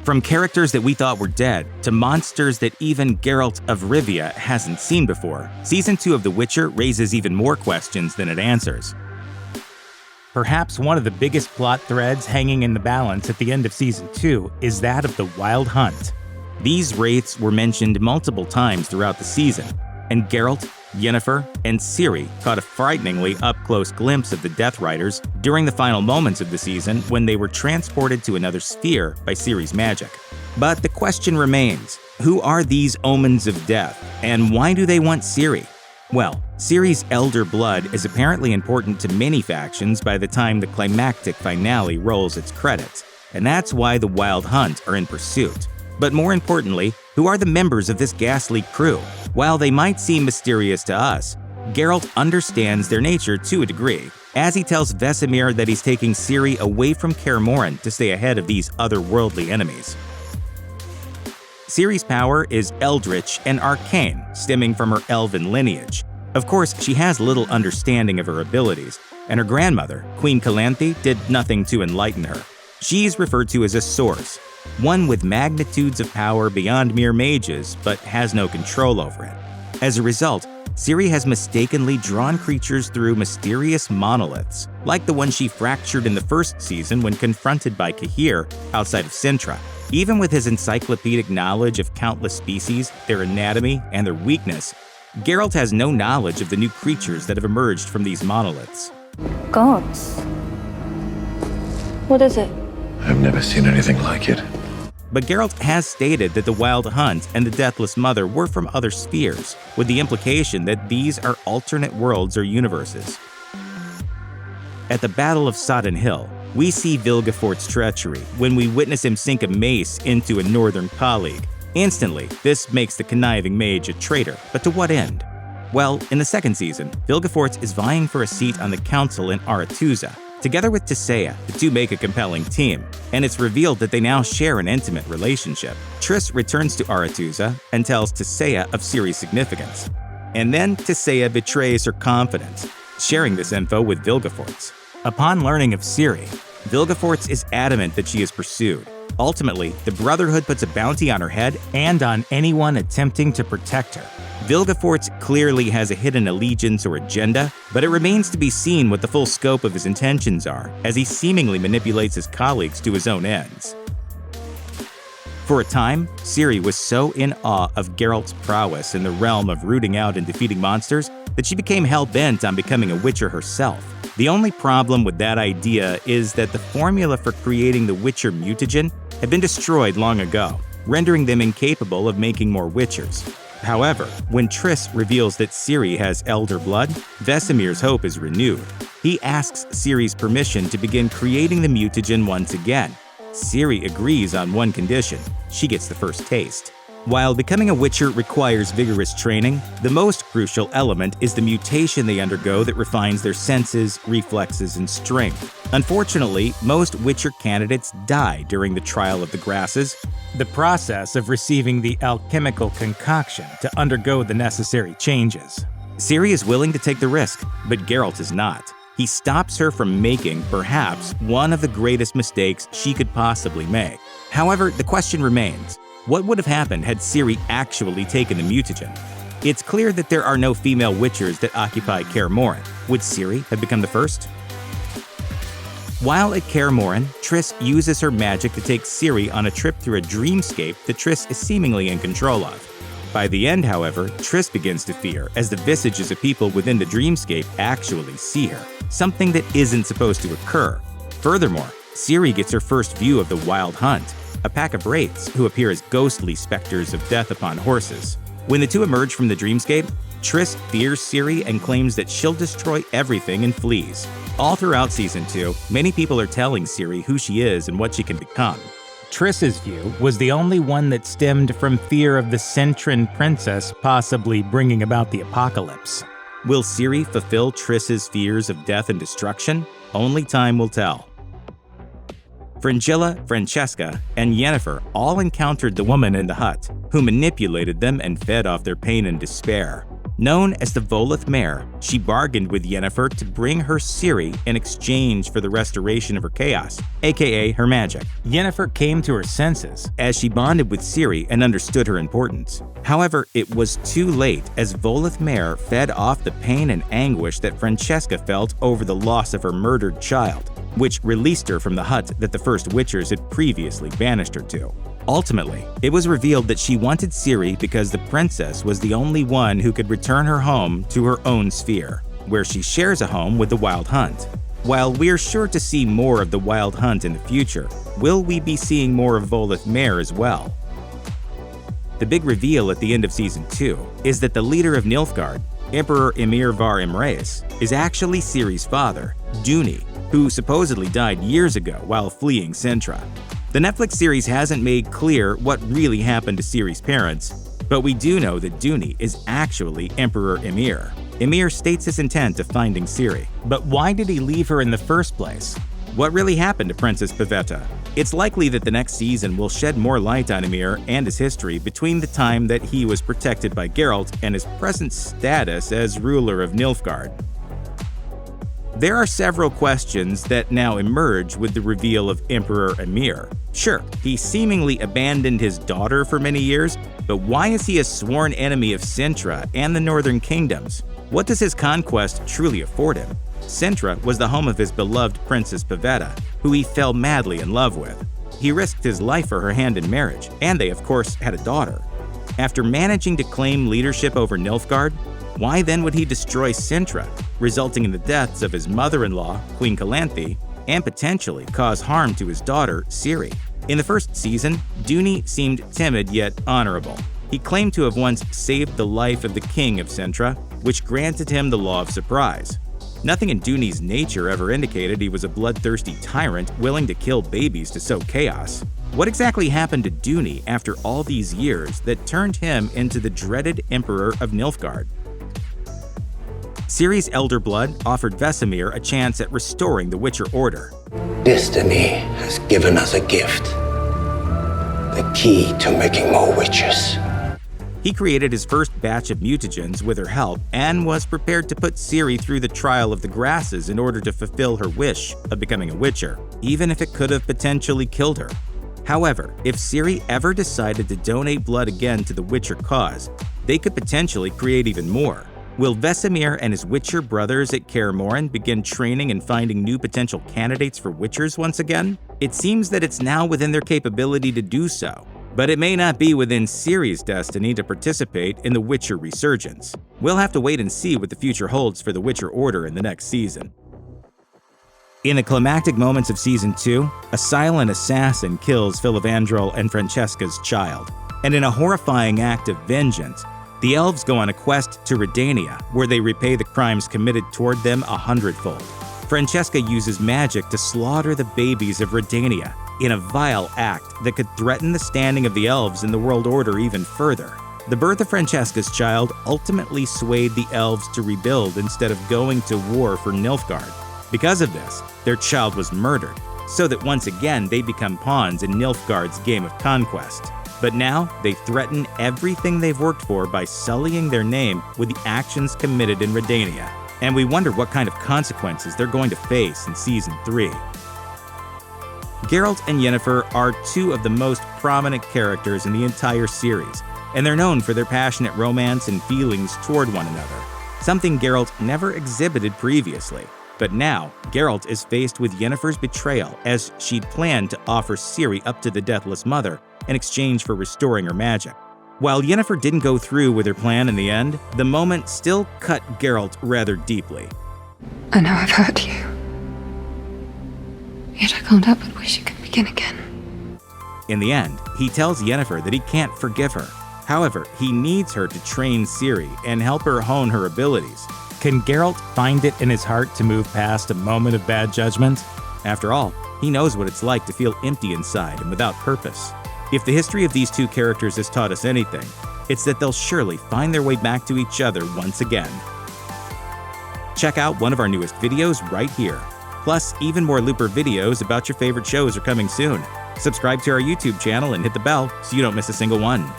From characters that we thought were dead to monsters that even Geralt of Rivia hasn't seen before, Season 2 of The Witcher raises even more questions than it answers. Perhaps one of the biggest plot threads hanging in the balance at the end of Season 2 is that of the Wild Hunt. These wraiths were mentioned multiple times throughout the season, and Geralt, Yennefer, and Ciri caught a frighteningly up-close glimpse of the Death Riders during the final moments of the season when they were transported to another sphere by Ciri's magic. But the question remains, who are these omens of death, and why do they want Ciri? Well, Ciri's elder blood is apparently important to many factions by the time the climactic finale rolls its credits, and that's why the Wild Hunt are in pursuit. But more importantly, who are the members of this ghastly crew? While they might seem mysterious to us, Geralt understands their nature to a degree, as he tells Vesemir that he's taking Ciri away from Kaer Morhen to stay ahead of these otherworldly enemies. Ciri's power is eldritch and arcane, stemming from her elven lineage. Of course, she has little understanding of her abilities, and her grandmother, Queen Calanthe, did nothing to enlighten her. She's referred to as a source, one with magnitudes of power beyond mere mages, but has no control over it. As a result, Ciri has mistakenly drawn creatures through mysterious monoliths, like the one she fractured in the first season when confronted by Cahir outside of Cintra. Even with his encyclopedic knowledge of countless species, their anatomy, and their weakness, Geralt has no knowledge of the new creatures that have emerged from these monoliths. Gods? What is it? I've never seen anything like it. But Geralt has stated that the Wild Hunt and the Deathless Mother were from other spheres, with the implication that these are alternate worlds or universes. At the Battle of Sodden Hill, we see Vilgefortz's treachery when we witness him sink a mace into a northern colleague. Instantly, this makes the conniving mage a traitor, but to what end? Well, in the second season, Vilgefortz is vying for a seat on the council in Aretuza. Together with Tissaia, the two make a compelling team, and it's revealed that they now share an intimate relationship. Triss returns to Aretuza and tells Tissaia of Ciri's significance. And then Tissaia betrays her confidence, sharing this info with Vilgefortz. Upon learning of Ciri, Vilgefortz is adamant that she is pursued. Ultimately, the Brotherhood puts a bounty on her head and on anyone attempting to protect her. Vilgefortz clearly has a hidden allegiance or agenda, but it remains to be seen what the full scope of his intentions are, as he seemingly manipulates his colleagues to his own ends. For a time, Ciri was so in awe of Geralt's prowess in the realm of rooting out and defeating monsters that she became hell-bent on becoming a Witcher herself. The only problem with that idea is that the formula for creating the Witcher mutagen had been destroyed long ago, rendering them incapable of making more Witchers. However, when Triss reveals that Ciri has elder blood, Vesemir's hope is renewed. He asks Ciri's permission to begin creating the mutagen once again. Ciri agrees on one condition: she gets the first taste. While becoming a Witcher requires vigorous training, the most crucial element is the mutation they undergo that refines their senses, reflexes, and strength. Unfortunately, most Witcher candidates die during the trial of the grasses, the process of receiving the alchemical concoction to undergo the necessary changes. Ciri is willing to take the risk, but Geralt is not. He stops her from making, perhaps, one of the greatest mistakes she could possibly make. However, the question remains: what would have happened had Ciri actually taken the mutagen? It's clear that there are no female Witchers that occupy Kaer Morhen. Would Ciri have become the first? While at Kaer Morhen, Triss uses her magic to take Ciri on a trip through a dreamscape that Triss is seemingly in control of. By the end, however, Triss begins to fear as the visages of people within the dreamscape actually see her, something that isn't supposed to occur. Furthermore, Ciri gets her first view of the Wild Hunt, a pack of wraiths who appear as ghostly specters of death upon horses. When the two emerge from the dreamscape, Triss fears Ciri and claims that she'll destroy everything and flees. All throughout Season 2, many people are telling Ciri who she is and what she can become. Triss's view was the only one that stemmed from fear of the Cintran princess possibly bringing about the apocalypse. Will Ciri fulfill Triss's fears of death and destruction? Only time will tell. Fringilla, Francesca, and Yennefer all encountered the woman in the hut, who manipulated them and fed off their pain and despair. Known as the Volith Mare, she bargained with Yennefer to bring her Ciri in exchange for the restoration of her chaos, aka her magic. Yennefer came to her senses as she bonded with Ciri and understood her importance. However, it was too late as Volith Mare fed off the pain and anguish that Francesca felt over the loss of her murdered child, which released her from the hut that the first Witchers had previously banished her to. Ultimately, it was revealed that she wanted Ciri because the princess was the only one who could return her home to her own sphere, where she shares a home with the Wild Hunt. While we're sure to see more of the Wild Hunt in the future, will we be seeing more of Volith Mare as well? The big reveal at the end of Season 2 is that the leader of Nilfgaard, Emperor Emhyr var Emreis, is actually Ciri's father, Duny, who supposedly died years ago while fleeing Cintra. The Netflix series hasn't made clear what really happened to Ciri's parents, but we do know that Duny is actually Emperor Emhyr. Emhyr states his intent of finding Ciri. But why did he leave her in the first place? What really happened to Princess Pavetta? It's likely that the next season will shed more light on Emhyr and his history between the time that he was protected by Geralt and his present status as ruler of Nilfgaard. There are several questions that now emerge with the reveal of Emperor Emhyr. Sure, he seemingly abandoned his daughter for many years, but why is he a sworn enemy of Cintra and the Northern Kingdoms? What does his conquest truly afford him? Cintra was the home of his beloved Princess Pavetta, who he fell madly in love with. He risked his life for her hand in marriage, and they of course had a daughter. After managing to claim leadership over Nilfgaard, why then would he destroy Cintra, resulting in the deaths of his mother-in-law, Queen Calanthe, and potentially cause harm to his daughter, Ciri? In the first season, Duny seemed timid yet honorable. He claimed to have once saved the life of the king of Cintra, which granted him the Law of Surprise. Nothing in Duny's nature ever indicated he was a bloodthirsty tyrant willing to kill babies to sow chaos. What exactly happened to Duny after all these years that turned him into the dreaded Emperor of Nilfgaard? Ciri's elder blood offered Vesemir a chance at restoring the Witcher Order. Destiny has given us a gift. The key to making more witches. He created his first batch of mutagens with her help and was prepared to put Ciri through the trial of the grasses in order to fulfill her wish of becoming a Witcher, even if it could have potentially killed her. However, if Ciri ever decided to donate blood again to the Witcher cause, they could potentially create even more. Will Vesemir and his Witcher brothers at Kaer Morhen begin training and finding new potential candidates for Witchers once again? It seems that it's now within their capability to do so, but it may not be within Ciri's destiny to participate in the Witcher resurgence. We'll have to wait and see what the future holds for the Witcher Order in the next season. In the climactic moments of Season 2, a silent assassin kills Filavandrel and Francesca's child, and in a horrifying act of vengeance, the elves go on a quest to Redania, where they repay the crimes committed toward them 100-fold. Francesca uses magic to slaughter the babies of Redania in a vile act that could threaten the standing of the elves in the World Order even further. The birth of Francesca's child ultimately swayed the elves to rebuild instead of going to war for Nilfgaard. Because of this, their child was murdered, so that once again they become pawns in Nilfgaard's game of conquest. But now, they threaten everything they've worked for by sullying their name with the actions committed in Redania. And we wonder what kind of consequences they're going to face in Season 3. Geralt and Yennefer are two of the most prominent characters in the entire series, and they're known for their passionate romance and feelings toward one another, something Geralt never exhibited previously. But now, Geralt is faced with Yennefer's betrayal as she'd planned to offer Ciri up to the Deathless Mother in exchange for restoring her magic. While Yennefer didn't go through with her plan in the end, the moment still cut Geralt rather deeply. I know I've hurt you. Yet I can't help but wish you could begin again. In the end, he tells Yennefer that he can't forgive her. However, he needs her to train Ciri and help her hone her abilities. Can Geralt find it in his heart to move past a moment of bad judgment? After all, he knows what it's like to feel empty inside and without purpose. If the history of these two characters has taught us anything, it's that they'll surely find their way back to each other once again. Check out one of our newest videos right here. Plus, even more Looper videos about your favorite shows are coming soon. Subscribe to our YouTube channel and hit the bell so you don't miss a single one.